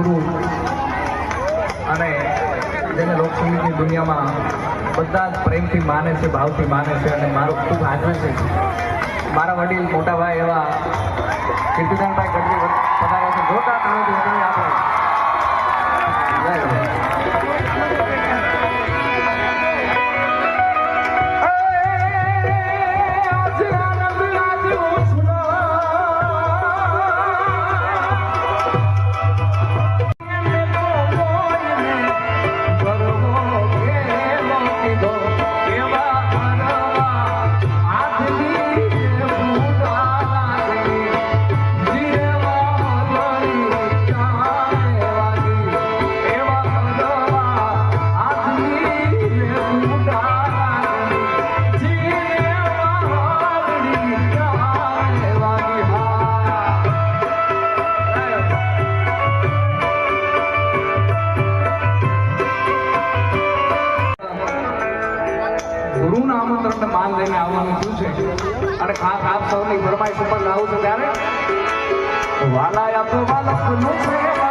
ગુરુ અને જેને લોકસંગીતની દુનિયામાં બધા જ પ્રેમથી માને છે, ભાવથી માને છે અને મારો ખૂબ આદર છે મારા વડીલ મોટા ભાઈ એવા કીર્તિદાનભાઈ ગઢવી પધાર્યા છે. જોતા તાળીથી વધાવી આપણે. ગુરુના આમંત્રણને માન લઈને આવવાનું થયું છે અને ખાસ આપ સૌની ફરમાઈશ ઉપર લાવું છું ત્યારે વાલા આપો વાલકનું છે.